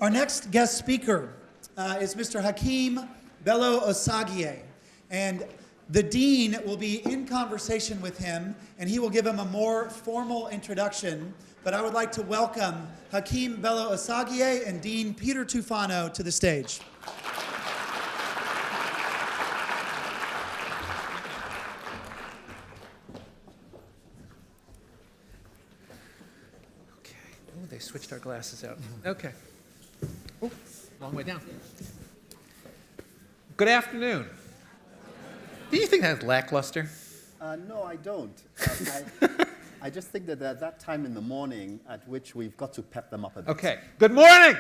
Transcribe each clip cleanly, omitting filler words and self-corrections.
Our next guest speaker is Mr. Hakeem Belo-Osagie, and the dean will be in conversation with him, and he will give him a more formal introduction. But I would like to welcome Hakeem Belo-Osagie and Dean Peter Tufano to the stage. Okay. Oh, they switched our glasses out. Okay. Oh, long way down. Good afternoon. Do you think that's lackluster? No, I don't. I just think that at that time in the morning at which we've got to pep them up a bit. Okay. Good morning.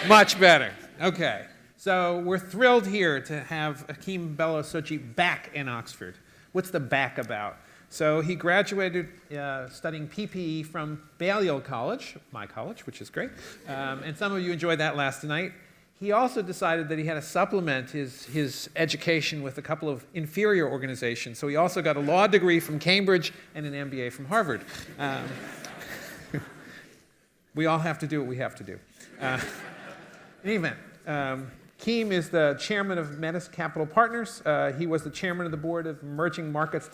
Much better. Okay. So we're thrilled here to have Hakeem Belo-Osagie back in Oxford. What's the back about? So he graduated studying PPE from Balliol College, my college, which is great. And some of you enjoyed that last night. He also decided that he had to supplement his education with a couple of inferior organizations. So he also got a law degree from Cambridge and an MBA from Harvard. We all have to do what we have to do. In any event, Hakeem is the chairman of Metis Capital Partners. He was the chairman of the board of Emerging Markets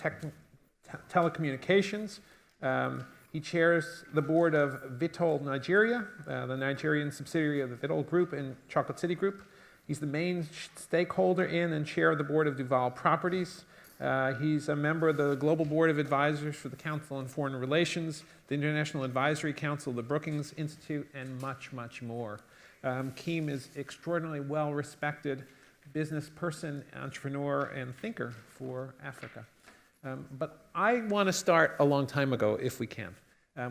Telecommunications. He chairs the board of Vitol Nigeria, the Nigerian subsidiary of the Vitol Group and Chocolate City Group. He's the main stakeholder in and chair of the board of Duval Properties. He's a member of the Global Board of Advisors for the Council on Foreign Relations, the International Advisory Council, the Brookings Institute, and much, much more. Hakeem is extraordinarily well-respected business person, entrepreneur, and thinker for Africa. But I want to start a long time ago, if we can.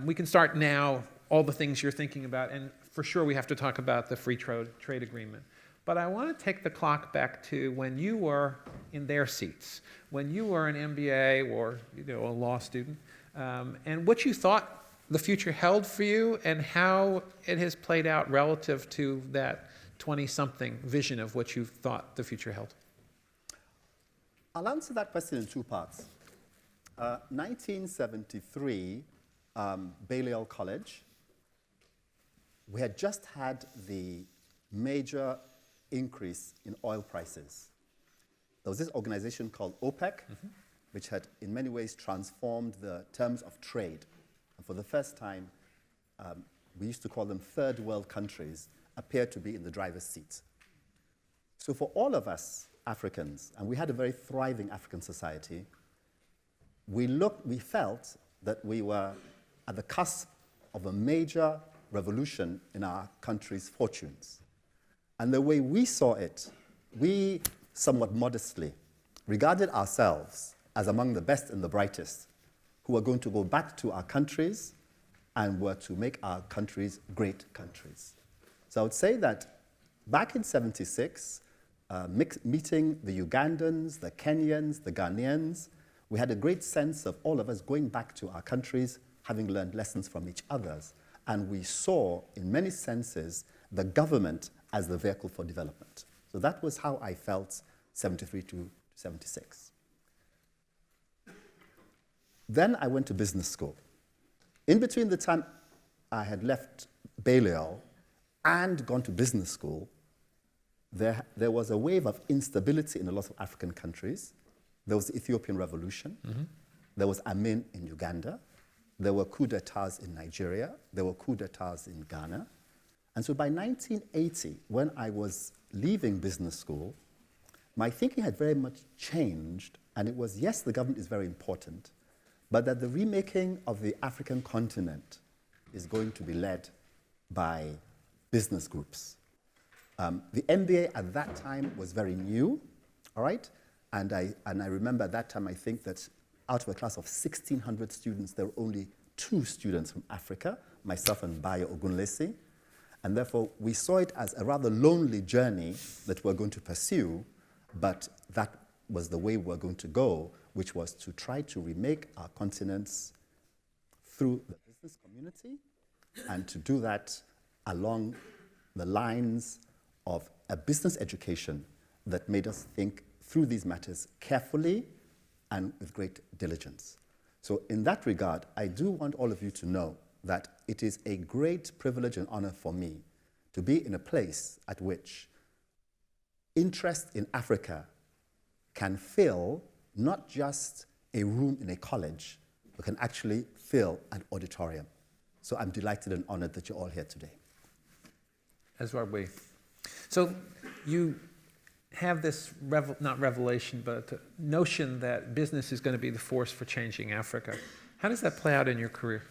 We can start now, all the things you're thinking about, and for sure we have to talk about the free trade agreement. But I want to take the clock back to when you were in their seats, when you were an MBA or a law student, and what you thought the future held for you and how it has played out relative to that 20-something vision of what you thought the future held. I'll answer that question in two parts. 1973, Balliol College, we had just had the major increase in oil prices. There was this organization called OPEC, which had in many ways transformed the terms of trade. And for the first time, we used to call them third world countries, appeared to be in the driver's seat. So for all of us Africans, and we had a very thriving African society, we felt that we were at the cusp of a major revolution in our country's fortunes. And the way we saw it, we somewhat modestly regarded ourselves as among the best and the brightest who were going to go back to our countries and were to make our countries great countries. So I would say that back in '76, meeting the Ugandans, the Kenyans, the Ghanaians, we had a great sense of all of us going back to our countries, having learned lessons from each other's. And we saw, in many senses, the government as the vehicle for development. So that was how I felt 73 to 76. Then I went to business school. In between the time I had left Balliol and gone to business school, there was a wave of instability in a lot of African countries. There was the Ethiopian Revolution. There was Amin in Uganda. There were coups d'etats in Nigeria. There were coups d'etats in Ghana. And so by 1980, when I was leaving business school, my thinking had very much changed. And it was, yes, the government is very important, but that the remaking of the African continent is going to be led by business groups. The MBA at that time was very new, all right? And I remember at that time, I think that out of a class of 1,600 students, there were only 2 students from Africa, myself and Bayo Ogunlesi. And therefore, we saw it as a rather lonely journey that we're going to pursue, but that was the way we're going to go, which was to try to remake our continents through the business community, and to do that along the lines of a business education that made us think through these matters carefully and with great diligence. So in that regard, I do want all of you to know that it is a great privilege and honor for me to be in a place at which interest in Africa can fill not just a room in a college, but can actually fill an auditorium. So I'm delighted and honored that you're all here today. As are we. So you have this, not revelation, but notion that business is going to be the force for changing Africa. How does that play out in your career?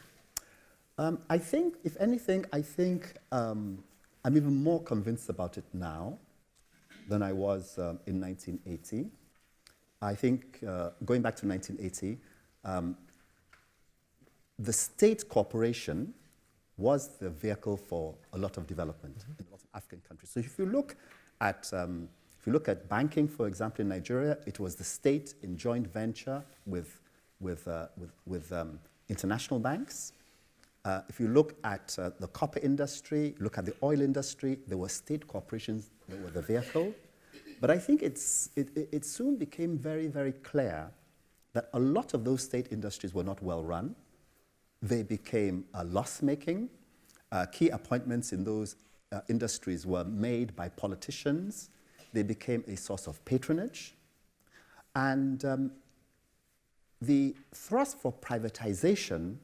I think, if anything, I'm even more convinced about it now than I was in 1980. I think, going back to 1980, the state corporation was the vehicle for a lot of development in a lot of African countries. So if you look at banking, for example, in Nigeria, it was the state in joint venture with international banks. If you look at the copper industry, look at the oil industry, there were state corporations that were the vehicle. But I think it soon became very, very clear that a lot of those state industries were not well run. They became loss-making. Key appointments in those industries were made by politicians. They became a source of patronage. And the thrust for privatization,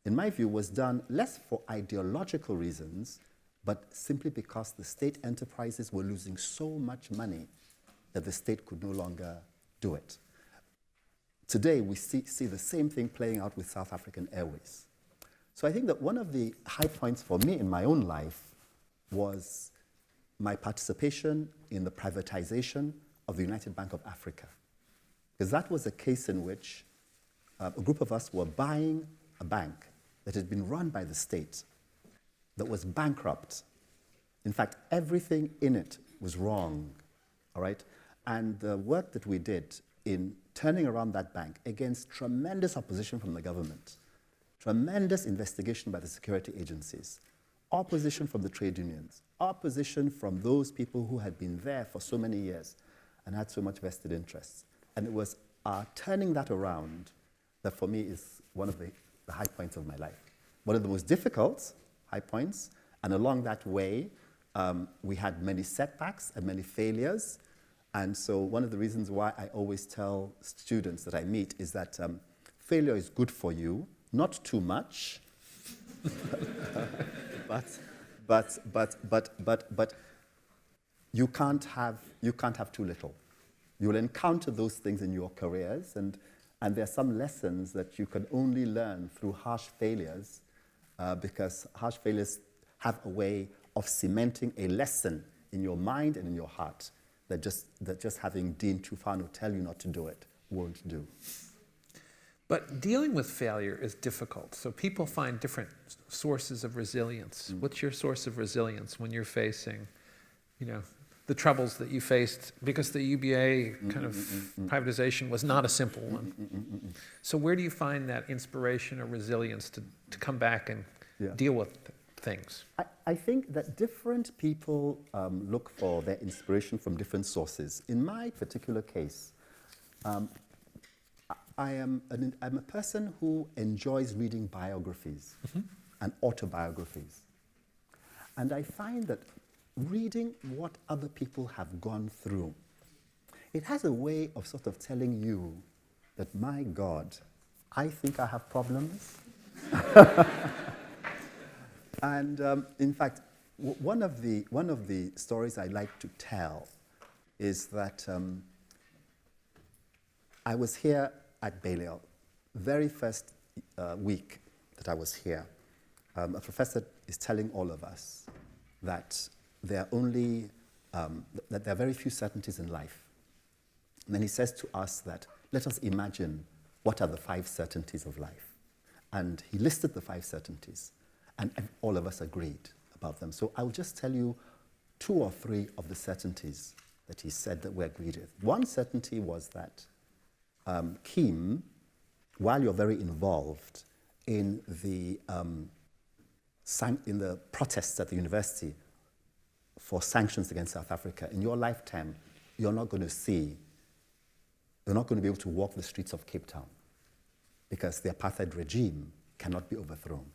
in my view, was done less for ideological reasons, but simply because the state enterprises were losing so much money that the state could no longer do it. Today, we see the same thing playing out with South African Airways. So I think that one of the high points for me in my own life was my participation in the privatization of the United Bank of Africa. Because that was a case in which a group of us were buying a bank that had been run by the state, that was bankrupt. In fact, everything in it was wrong, all right? And the work that we did in turning around that bank against tremendous opposition from the government, tremendous investigation by the security agencies, opposition from the trade unions, opposition from those people who had been there for so many years and had so much vested interests. And it was turning that around that for me is one of the high points of my life. One of the most difficult high points, and along that way, we had many setbacks and many failures. And so one of the reasons why I always tell students that I meet is that failure is good for you, not too much, but you can't have too little. You'll encounter those things in your careers, and there are some lessons that you can only learn through harsh failures, because harsh failures have a way of cementing a lesson in your mind and in your heart that just having Dean Tufano tell you not to do it won't do. But dealing with failure is difficult. So people find different sources of resilience. What's your source of resilience when you're facing, the troubles that you faced? Because the UBA kind of privatization was not a simple one. So where do you find that inspiration or resilience to come back and deal with things? I think that different people look for their inspiration from different sources. In my particular case, I'm a person who enjoys reading biographies and autobiographies. And I find that reading what other people have gone through, it has a way of sort of telling you that, my God, I think I have problems. And in fact, one of the stories I like to tell is that I was here at Balliol, very first week that I was here. A professor is telling all of us that there are very few certainties in life. And then he says to us that, let us imagine what are the 5 certainties of life. And he listed the 5 certainties, and all of us agreed about them. So I'll just tell you 2 or 3 of the certainties that he said that we agreed with. One certainty was that, Kim, while you're very involved in the protests at the university for sanctions against South Africa, in your lifetime, you're not going to be able to walk the streets of Cape Town because the apartheid regime cannot be overthrown.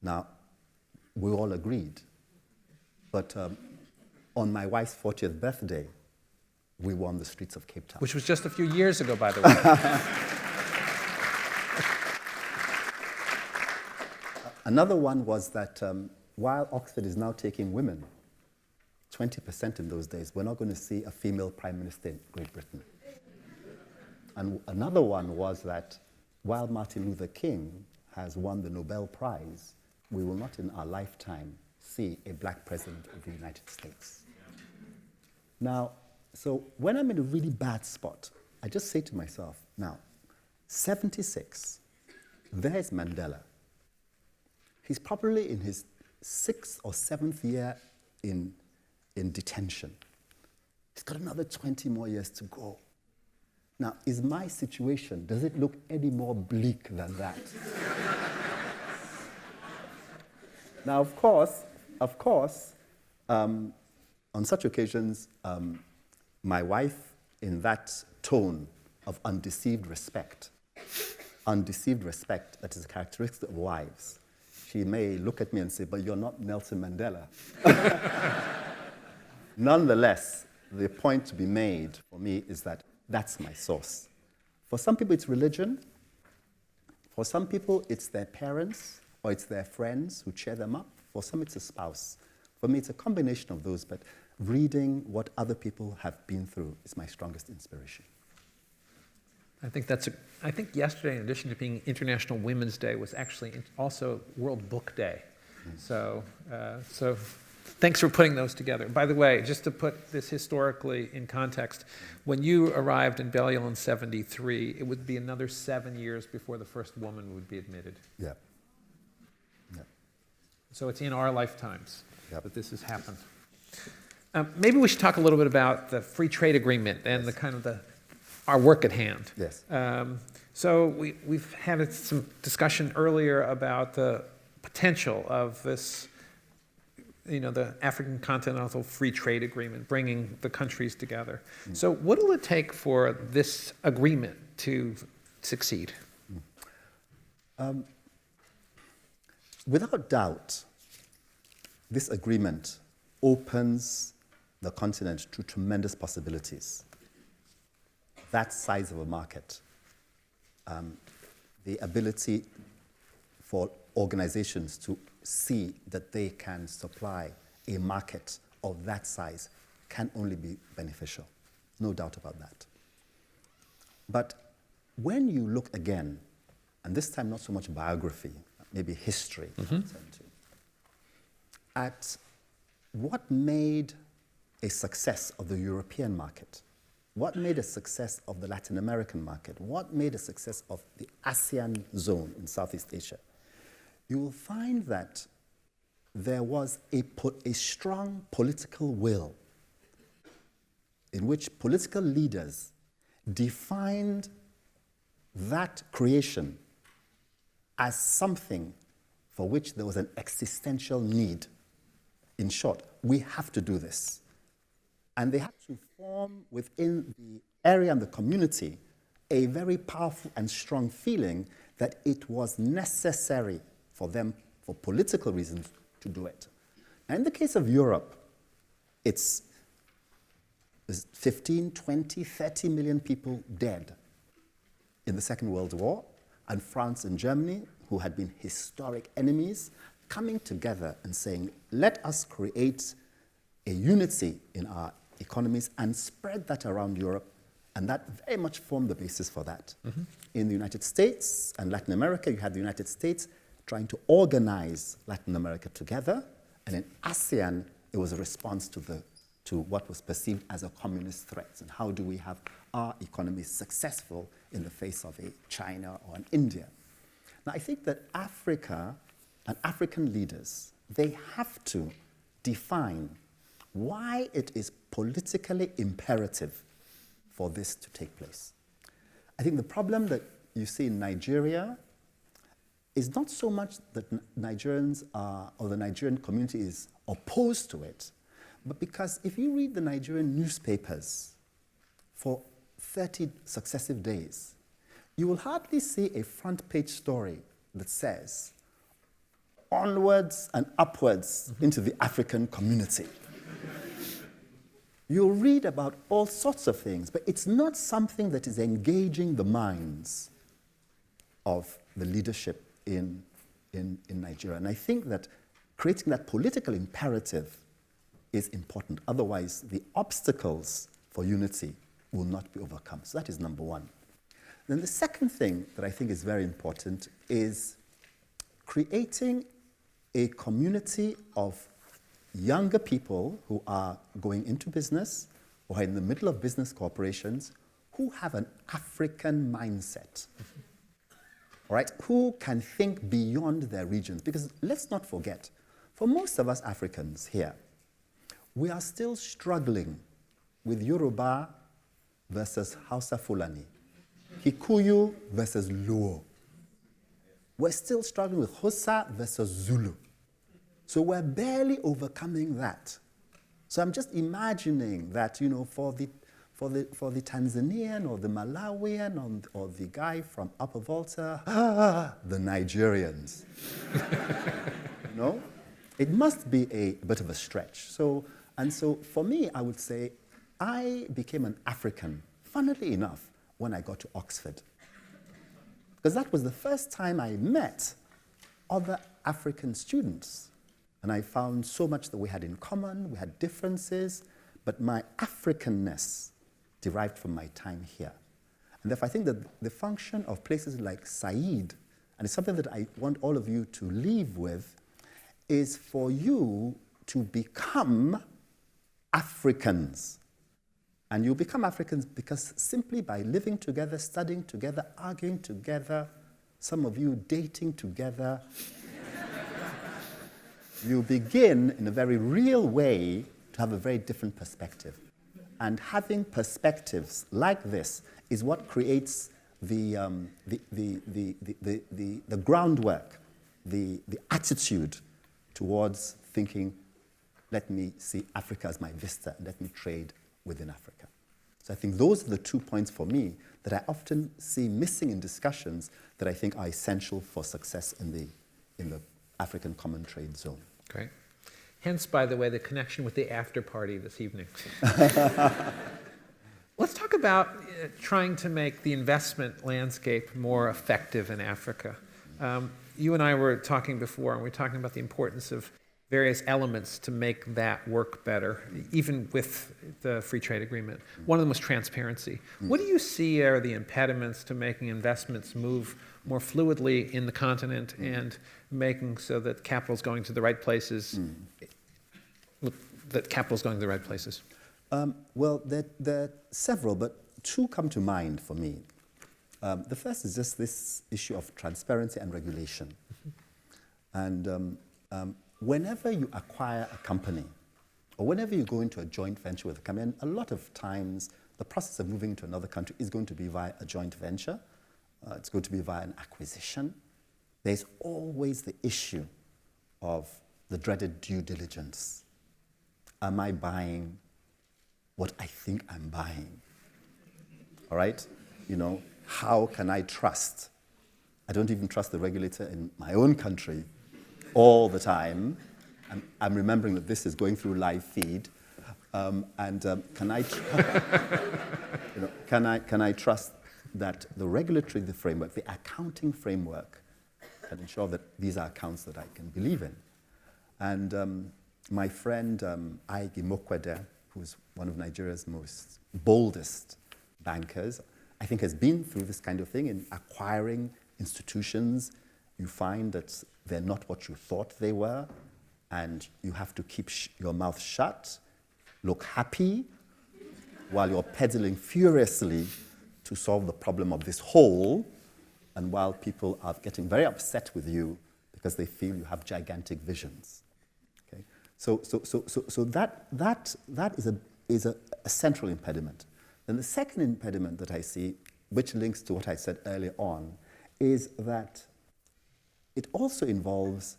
Now, we all agreed But on my wife's 40th birthday, we won the streets of Cape Town. Which was just a few years ago, by the way. Another one was that while Oxford is now taking women, 20% in those days, we're not going to see a female prime minister in Great Britain. And another one was that while Martin Luther King has won the Nobel Prize, we will not in our lifetime see a black president of the United States. Now, so when I'm in a really bad spot, I just say to myself, now, 76, there's Mandela. He's probably in his 6th or 7th year in detention. He's got another 20 more years to go. Now, is my situation, does it look any more bleak than that? Now, of course, on such occasions, my wife, in that tone of undeceived respect that is a characteristic of wives, she may look at me and say, but you're not Nelson Mandela. Nonetheless, the point to be made for me is that that's my source. For some people, it's religion. For some people, it's their parents or it's their friends who cheer them up. For some, it's a spouse. For me, it's a combination of those, but reading what other people have been through is my strongest inspiration. I think yesterday, in addition to being International Women's Day, was actually also World Book Day. So thanks for putting those together. By the way, just to put this historically in context, when you arrived in Balliol in 73, it would be another 7 years before the first woman would be admitted. Yeah. So it's in our lifetimes that this has happened. Maybe we should talk a little bit about the free trade agreement and the kind of our work at hand. Yes. So we've had some discussion earlier about the potential of this, the African Continental Free Trade Agreement, bringing the countries together. So what will it take for this agreement to succeed? Without doubt, this agreement opens the continent to tremendous possibilities. That size of a market, the ability for organizations to see that they can supply a market of that size can only be beneficial. No doubt about that. But when you look again, and this time not so much biography, maybe history, at what made a success of the European market, what made a success of the Latin American market, what made a success of the ASEAN zone in Southeast Asia, you will find that there was a strong political will in which political leaders defined that creation as something for which there was an existential need. In short, we have to do this. And they had to form within the area and the community a very powerful and strong feeling that it was necessary for them, for political reasons, to do it. Now, in the case of Europe, it's 15, 20, 30 million people dead in the Second World War, and France and Germany, who had been historic enemies, coming together and saying, let us create a unity in our economies and spread that around Europe, and that very much formed the basis for that. In the United States and Latin America, you had the United States trying to organize Latin America together, and in ASEAN, it was a response to what was perceived as a communist threat, and how do we have our economies successful in the face of a China or an India. Now, I think that Africa and African leaders, they have to define why it is politically imperative for this to take place. I think the problem that you see in Nigeria is not so much that Nigerians are, or the Nigerian community is opposed to it, but because if you read the Nigerian newspapers for 30 successive days, you will hardly see a front page story that says, onwards and upwards into the African community. You'll read about all sorts of things, but it's not something that is engaging the minds of the leadership in Nigeria. And I think that creating that political imperative is important. Otherwise, the obstacles for unity will not be overcome. So that is number one. Then the second thing that I think is very important is creating a community of younger people who are going into business or are in the middle of business corporations who have an African mindset. All right, who can think beyond their regions. Because let's not forget, for most of us Africans here, we are still struggling with Yoruba versus Hausa Fulani, Kikuyu versus Luo. We're still struggling with Xhosa versus Zulu. So we're barely overcoming that. So I'm just imagining that, you know, for the Tanzanian or the Malawian or the guy from Upper Volta, the Nigerians. You know? It must be a bit of a stretch. So for me, I would say I became an African, funnily enough, when I got to Oxford. Because that was the first time I met other African students. And I found so much that we had in common, we had differences, but my Africanness derived from my time here. And therefore, I think that the function of places like Saïd, and it's something that I want all of you to leave with, is for you to become Africans. And you become Africans because simply by living together, studying together, arguing together, some of you dating together, you begin in a very real way to have a very different perspective. And having perspectives like this is what creates the groundwork, the attitude towards thinking, let me see Africa as my vista, and let me trade within Africa. So I think those are the 2 points for me that I often see missing in discussions that I think are essential for success in the African Common Trade Zone. Great. Hence, by the way, the connection with the after party this evening. Let's talk about trying to make the investment landscape more effective in Africa. You and I were talking before, and we were talking about the importance of various elements to make that work better, even with the free trade agreement. One of them was transparency. What do you see are the impediments to making investments move more fluidly in the continent and making so that capital's going to the right places? That capital's going to the right places. Well, there are several, but 2 come to mind for me. The first is just this issue of transparency and regulation. And whenever you acquire a company, or whenever you go into a joint venture with a company, and a lot of times the process of moving to another country is going to be via a joint venture. It's going to be via an acquisition. There's always the issue of the dreaded due diligence. Am I buying what I think I'm buying? All right? You know, how can I trust? I don't even trust the regulator in my own country all the time. I'm remembering that this is going through live feed. Can I trust that the regulatory framework, the accounting framework, can ensure that these are accounts that I can believe in? And my friend Aigi Mokwede, who's one of Nigeria's most boldest bankers, I think has been through this kind of thing in acquiring institutions. You find that they're not what you thought they were, and you have to keep your mouth shut, look happy, while you're pedaling furiously to solve the problem of this whole, and while people are getting very upset with you because they feel you have gigantic visions. Okay? So that is a central impediment. Then the second impediment that I see, which links to what I said earlier on, is that it also involves,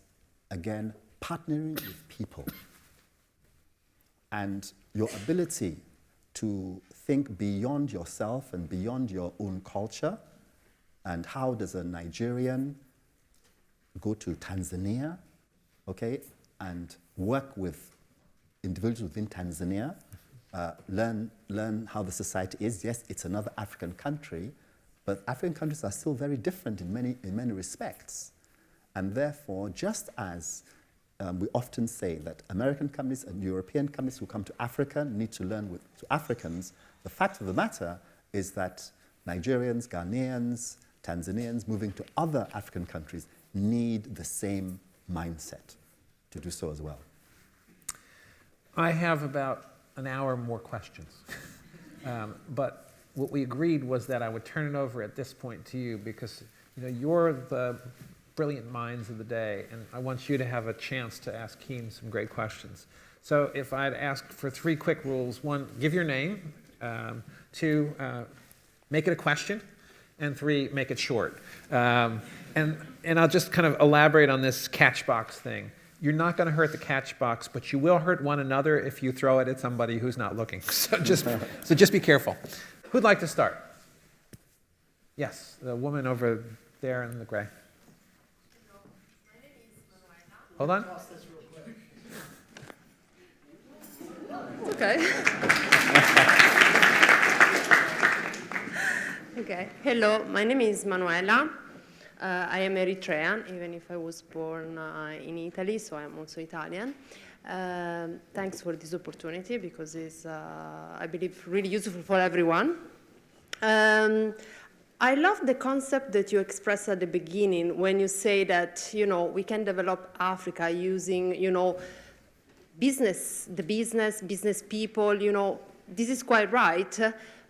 again, partnering with people and your ability to think beyond yourself and beyond your own culture. And how does a Nigerian go to Tanzania okay, and work with individuals within Tanzania, learn how the society is. Yes, it's another African country, but African countries are still very different in many respects. And therefore, just as we often say that American companies and European companies who come to Africa need to learn to Africans, the fact of the matter is that Nigerians, Ghanaians, Tanzanians moving to other African countries need the same mindset to do so as well. I have about an hour more questions. But what we agreed was that I would turn it over at this point to you because you're the brilliant minds of the day, and I want you to have a chance to ask Hakeem some great questions. So if I'd ask for 3 quick rules: 1, give your name; 2, make it a question; and 3, make it short. And I'll just kind of elaborate on this catch box thing. You're not going to hurt the catch box, but you will hurt one another if you throw it at somebody who's not looking. So just be careful. Who'd like to start? Yes, the woman over there in the gray. Hold on. Okay. Okay. Hello, my name is Manuela. I am Eritrean, even if I was born in Italy, so I am also Italian. Thanks for this opportunity because it's, I believe, really useful for everyone. I love the concept that you expressed at the beginning when you say that, we can develop Africa using, business people, this is quite right.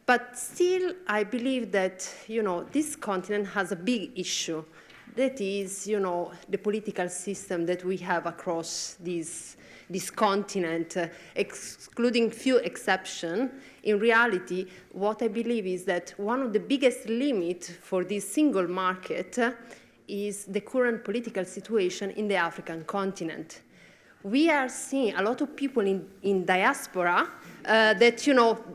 But still, I believe that, this continent has a big issue. That is, the political system that we have across this continent, excluding few exceptions. In reality, what I believe is that one of the biggest limits for this single market is the current political situation in the African continent. We are seeing a lot of people in diaspora that,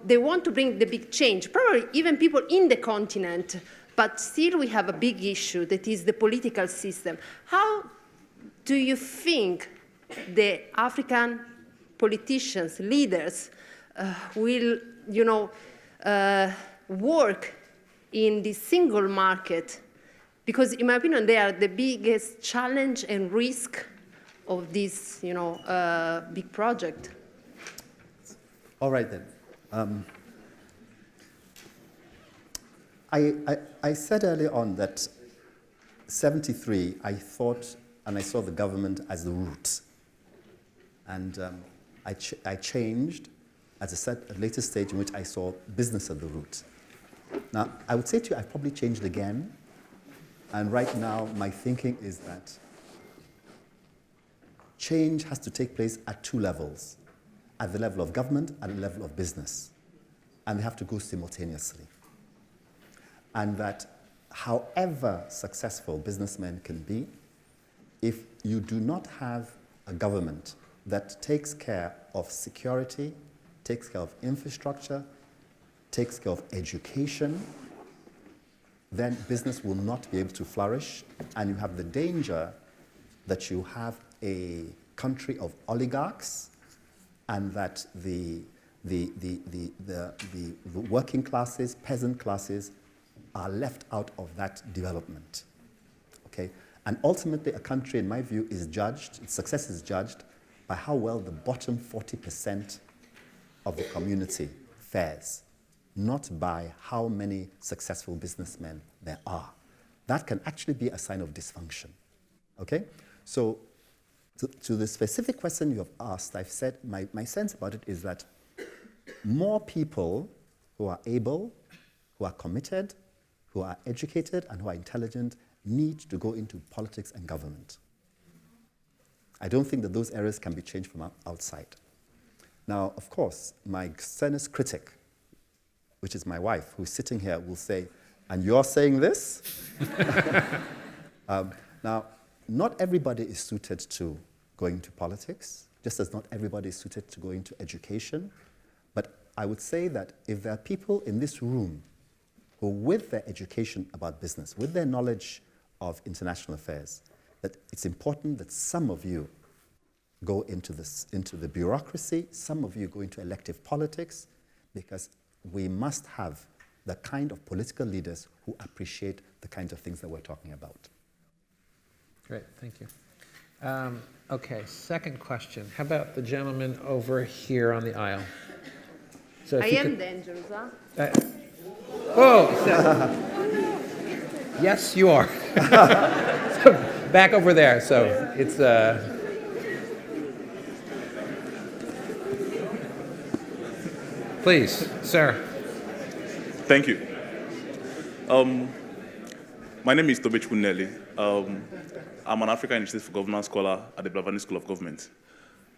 they want to bring the big change, probably even people in the continent, but still we have a big issue that is the political system. How do you think the African politicians, leaders, will, work in this single market? Because in my opinion, they are the biggest challenge and risk of this, big project. All right then. I said earlier on that 73, I thought and I saw the government as the root. And I changed at a later stage in which I saw business at the root. Now, I would say to you, I've probably changed again. And right now, my thinking is that change has to take place at 2 levels, at the level of government and the level of business. And they have to go simultaneously. And that however successful businessmen can be, if you do not have a government that takes care of security, takes care of infrastructure, takes care of education, then business will not be able to flourish, and you have the danger that you have a country of oligarchs, and that the working classes, peasant classes, are left out of that development. Okay? And ultimately, a country, in my view, is judged, its success is judged by how well the bottom 40% of the community fares, not by how many successful businessmen there are. That can actually be a sign of dysfunction. Okay? So, to the specific question you have asked, I've said my sense about it is that more people who are able, who are committed, who are educated, and who are intelligent need to go into politics and government. I don't think that those areas can be changed from outside. Now, of course, my sternest critic, which is my wife, who's sitting here, will say, and you're saying this? Now, not everybody is suited to going to politics, just as not everybody is suited to going to education. But I would say that if there are people in this room who, with their education about business, with their knowledge of international affairs, that it's important that some of you go into the bureaucracy. Some of you go into elective politics, because we must have the kind of political leaders who appreciate the kinds of things that we're talking about. Great, thank you. Okay, second question. How about the gentleman over here on the aisle? So if I you am could- dangerous, huh? Whoa! Yes, you are. So, back over there. So it's please, sir. Thank you. My name is Tobechukwu Nelly. I'm an African Initiative for Governance scholar at the Blavani School of Government.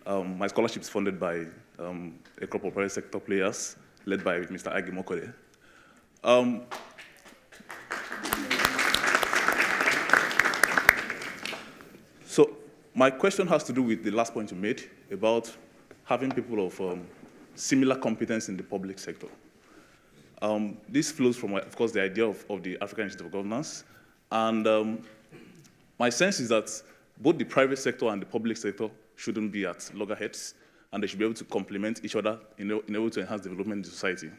My scholarship is funded by a couple of private sector players, led by Mr. Agi Mokode. So my question has to do with the last point you made about having people of similar competence in the public sector. This flows from, of course, the idea of the African Institute of Governance. And my sense is that both the private sector and the public sector shouldn't be at loggerheads, and they should be able to complement each other in order to enhance development in the society.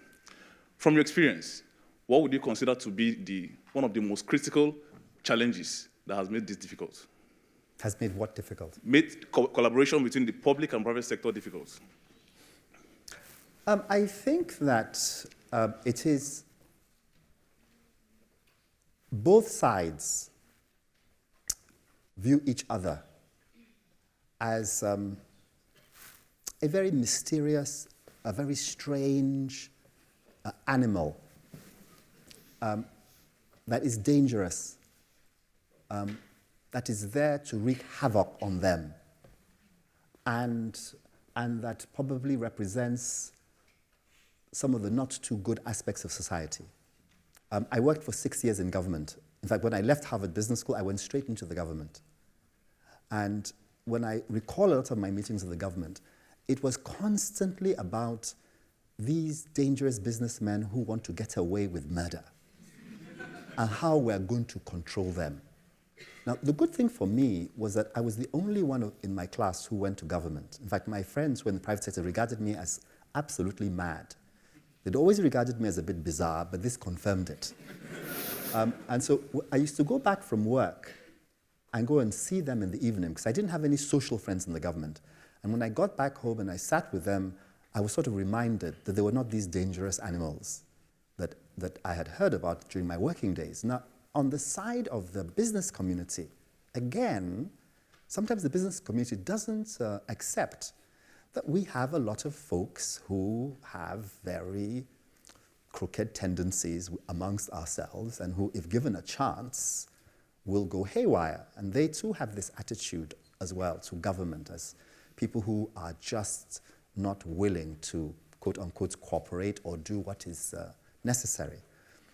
From your experience, what would you consider to be one of the most critical challenges that has made this difficult? Has made what difficult? Made collaboration between the public and private sector difficult. I think that it is both sides view each other as a very mysterious, a very strange animal that is dangerous, that is there to wreak havoc on them, and that probably represents some of the not too good aspects of society. I worked for 6 years in government. In fact, when I left Harvard Business School, I went straight into the government. And when I recall a lot of my meetings with the government, it was constantly about these dangerous businessmen who want to get away with murder and how we're going to control them. Now, the good thing for me was that I was the only one in my class who went to government. In fact, my friends who were in the private sector regarded me as absolutely mad. They'd always regarded me as a bit bizarre, but this confirmed it. And so I used to go back from work and go and see them in the evening, because I didn't have any social friends in the government. And when I got back home and I sat with them, I was sort of reminded that they were not these dangerous animals that I had heard about during my working days. Now, on the side of the business community, again, sometimes the business community doesn't accept that we have a lot of folks who have very crooked tendencies amongst ourselves, and who, if given a chance, will go haywire. And they too have this attitude as well to government as people who are just not willing to, quote unquote, cooperate or do what is necessary.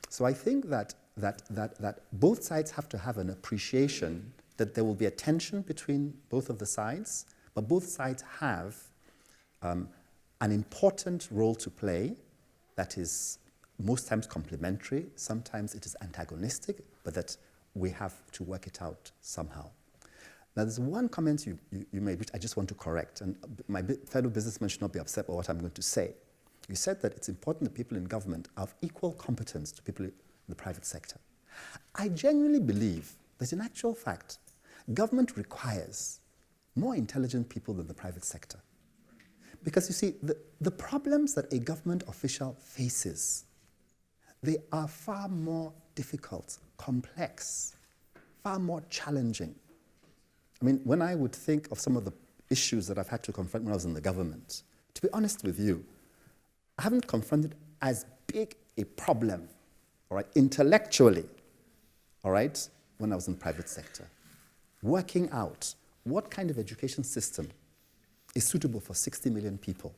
So I think that both sides have to have an appreciation that there will be a tension between both of the sides, but both sides have an important role to play that is most times complementary, sometimes it is antagonistic, but that we have to work it out somehow. Now, there's one comment you made which I just want to correct, and my fellow businessmen should not be upset by what I'm going to say. You said that it's important that people in government are of equal competence to people in the private sector. I genuinely believe that in actual fact, government requires more intelligent people than the private sector. Because you see, the problems that a government official faces, they are far more difficult, complex, far more challenging. I mean, when I would think of some of the issues that I've had to confront when I was in the government, to be honest with you, I haven't confronted as big a problem, all right, intellectually, all right, when I was in the private sector. Working out what kind of education system is suitable for 60 million people.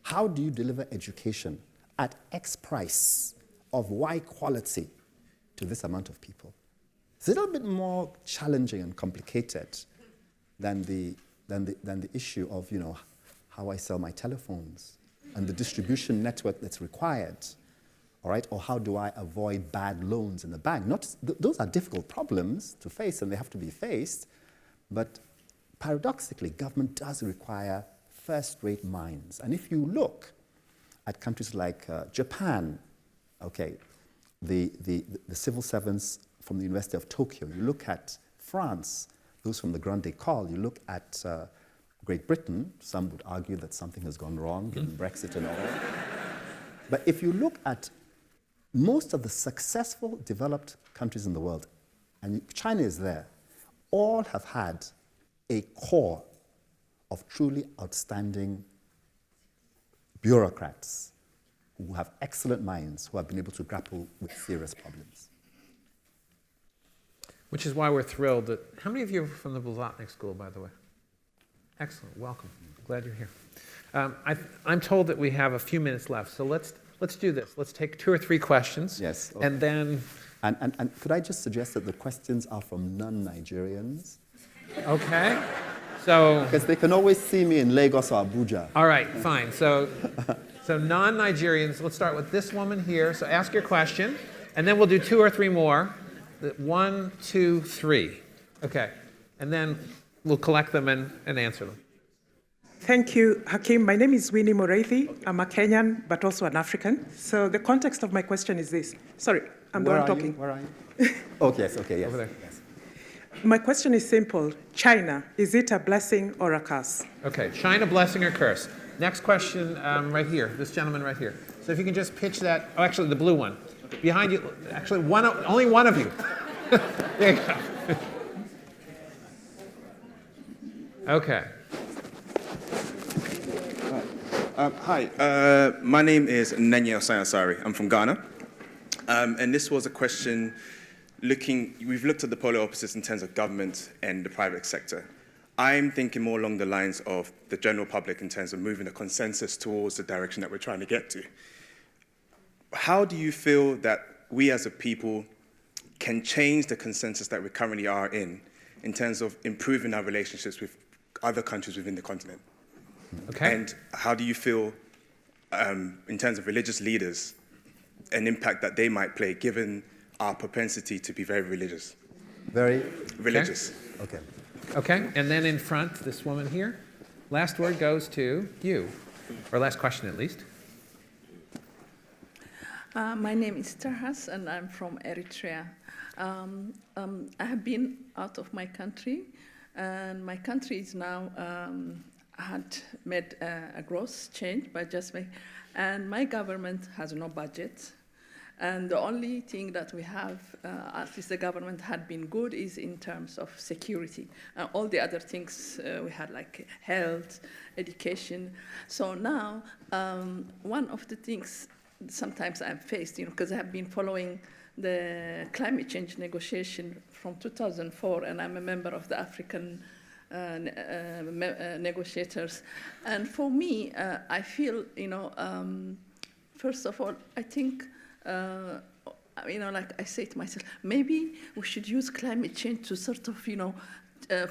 How do you deliver education at X price of Y quality to this amount of people? It's a little bit more challenging and complicated than the issue of, you know, how I sell my telephones and the distribution network that's required, all right? Or how do I avoid bad loans in the bank? Those are difficult problems to face, and they have to be faced, but paradoxically, government does require first-rate minds. And if you look at countries like Japan, okay, the civil servants from the University of Tokyo, you look at France, those from the Grande École, you look at Great Britain, some would argue that something has gone wrong in Brexit and all. But if you look at most of the successful developed countries in the world, and China is there, all have had a core of truly outstanding bureaucrats who have excellent minds, who have been able to grapple with serious problems. Which is why we're thrilled that, how many of you are from the Blazotnik School, by the way? Excellent, welcome. Glad you're here. I'm told that we have a few minutes left, so let's do this. Let's take 2 or 3 questions. Yes. Okay. And then... And could I just suggest that the questions are from non-Nigerians? Okay. So... Because they can always see me in Lagos or Abuja. All right, fine. So non-Nigerians, let's start with this woman here. So ask your question, and then we'll do 2 or 3 more. 1, 2, 3. Okay. And then we'll collect them and answer them. Thank you, Hakeem. My name is Winnie Moreithi. I'm a Kenyan, but also an African. So the context of my question is this. Sorry, I'm the one talking. Where are you? Oh, yes, okay, yes. Over there. Yes. My question is simple. China, is it a blessing or a curse? Okay, China, blessing or curse. Next question right here, this gentleman right here. So if you can just pitch that, oh, actually the blue one. Behind you, actually only one of you. There you go. Okay. Hi, my name is Nenye Osayansari. I'm from Ghana. And this was a question we've looked at the polar opposites in terms of government and the private sector. I'm thinking more along the lines of the general public in terms of moving a consensus towards the direction that we're trying to get to. How do you feel that we as a people can change the consensus that we currently are in terms of improving our relationships with other countries within the continent? Okay. And how do you feel, in terms of religious leaders, an impact that they might play given our propensity to be very religious? Very religious. Okay. Okay, and then in front, this woman here. Last word goes to you, or last question at least. My name is Tahas, and I'm from Eritrea. I have been out of my country, and my country is now had made a gross change by just and my government has no budget. And the only thing that we have, at least the government had been good, is in terms of security. All the other things we had, like health, education. So now, one of the things sometimes I'm faced, because I have been following the climate change negotiation from 2004, and I'm a member of the African negotiators. And for me, I feel, first of all, I think, like I say to myself, maybe we should use climate change to sort of,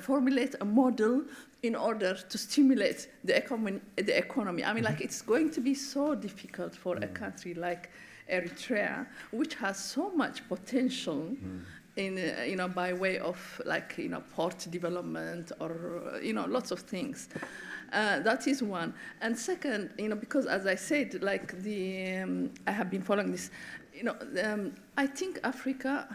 formulate a model in order to stimulate the economy. I mean, like, it's going to be so difficult for a country like Eritrea, which has so much potential in, by way of, like, port development or, lots of things. That is one. And second, because as I said, like I have been following this, I think Africa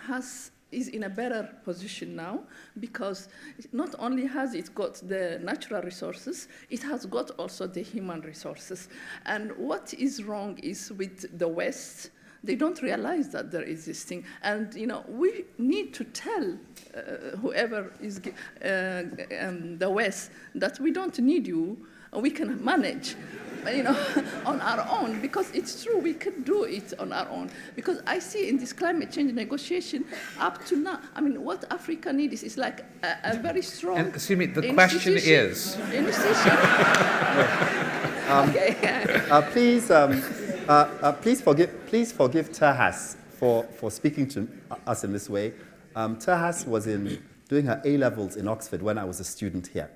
is in a better position now because not only has it got the natural resources, it has got also the human resources. And what is wrong is with the West, they don't realize that there is this thing. And, we need to tell whoever is the West that we don't need you, we can manage, on our own, because it's true, we can do it on our own. Because I see in this climate change negotiation, up to now, I mean, what Africa needs is like a very strong And excuse me, the question is... Institution. Please forgive Tahas for speaking to us in this way. Tahas was doing her A-levels in Oxford when I was a student here.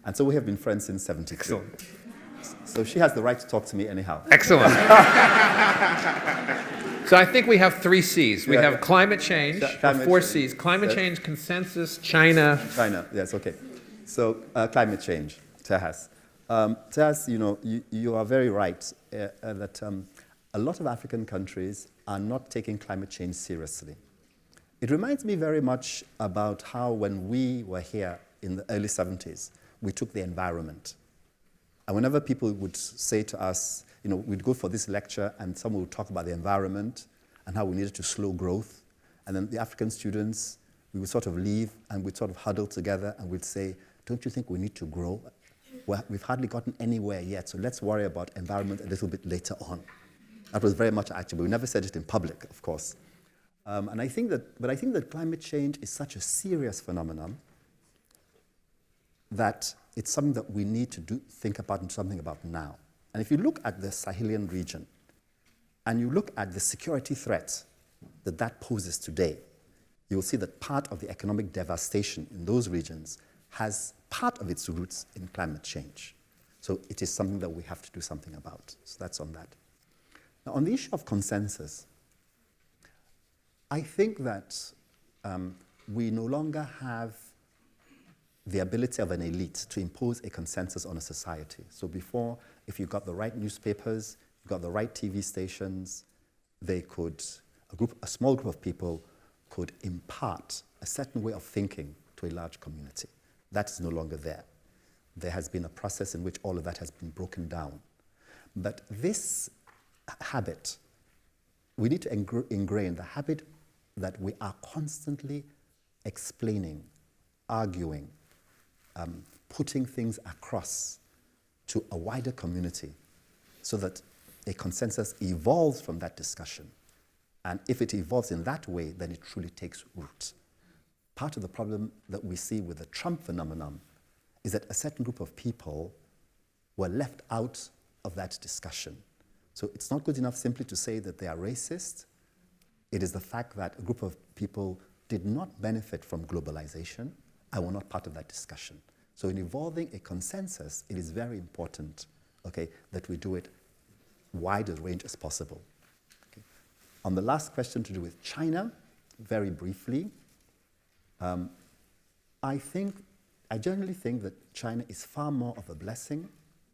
And so we have been friends since 73. Excellent. So she has the right to talk to me anyhow. Excellent. So I think we have 3 C's. We have climate change, or 4 C's. Climate change, consensus, China. China, yes, okay. So climate change, Tejas. Tejas, you are very right that a lot of African countries are not taking climate change seriously. It reminds me very much about how when we were here in the early 70s, we took the environment. And whenever people would say to us, we'd go for this lecture and someone would talk about the environment and how we needed to slow growth. And then the African students, we would sort of leave and we'd sort of huddle together and we'd say, don't you think we need to grow? Well, we've hardly gotten anywhere yet, so let's worry about environment a little bit later on. That was very much actually, we never said it in public, of course. But I think that climate change is such a serious phenomenon that it's something that we need to think about and do something about now. And if you look at the Sahelian region, and you look at the security threat that poses today, you will see that part of the economic devastation in those regions has part of its roots in climate change. So it is something that we have to do something about. So that's on that. Now, on the issue of consensus, I think that we no longer have the ability of an elite to impose a consensus on a society. So before, if you got the right newspapers, you got the right TV stations, a small group of people could impart a certain way of thinking to a large community. That is no longer there. There has been a process in which all of that has been broken down. But this habit, we need to ingrain the habit that we are constantly explaining, arguing, putting things across to a wider community so that a consensus evolves from that discussion. And if it evolves in that way, then it truly takes root. Part of the problem that we see with the Trump phenomenon is that a certain group of people were left out of that discussion. So it's not good enough simply to say that they are racist. It is the fact that a group of people did not benefit from globalization and were not part of that discussion. So in evolving a consensus, it is very important, that we do it wide as range as possible. Okay. On the last question to do with China, very briefly, I generally think that China is far more of a blessing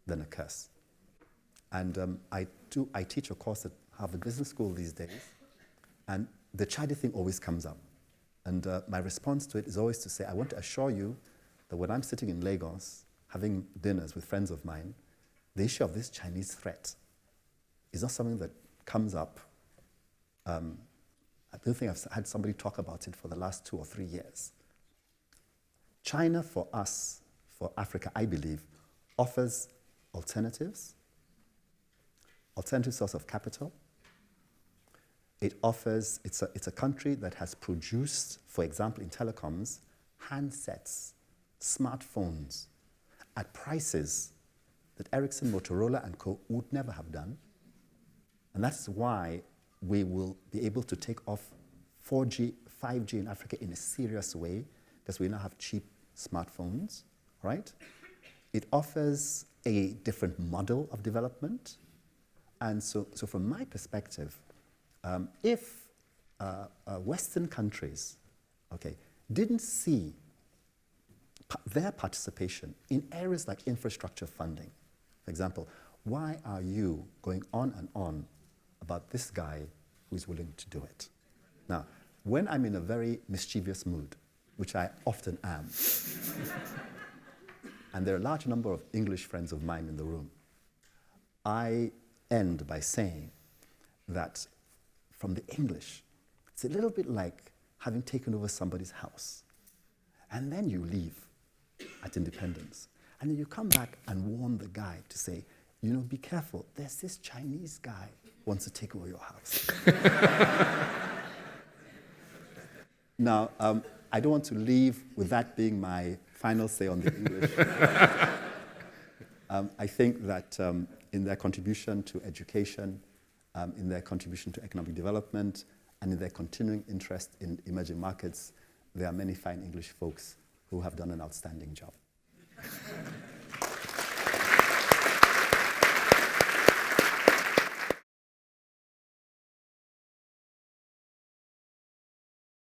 than a curse. And I teach a course at Harvard Business School these days, and the China thing always comes up. And my response to it is always to say, I want to assure you that when I'm sitting in Lagos, having dinners with friends of mine, the issue of this Chinese threat is not something that comes up. I don't think I've had somebody talk about it for the last 2 or 3 years. China for us, for Africa, I believe, offers alternative source of capital. It's a country that has produced, for example, in telecoms, handsets, smartphones at prices that Ericsson, Motorola, and co. would never have done. And that's why we will be able to take off 4G, 5G in Africa in a serious way, because we now have cheap smartphones, right? It offers a different model of development. And so from my perspective, if Western countries, didn't see their participation in areas like infrastructure funding, for example, why are you going on and on about this guy who's willing to do it? Now, when I'm in a very mischievous mood, which I often am, and there are a large number of English friends of mine in the room, I end by saying that from the English, it's a little bit like having taken over somebody's house. And then you leave at independence. And then you come back and warn the guy to say, be careful, there's this Chinese guy who wants to take over your house. Now, I don't want to leave with that being my final say on the English. I think that in their contribution to education, in their contribution to economic development, and in their continuing interest in emerging markets, there are many fine English folks who have done an outstanding job.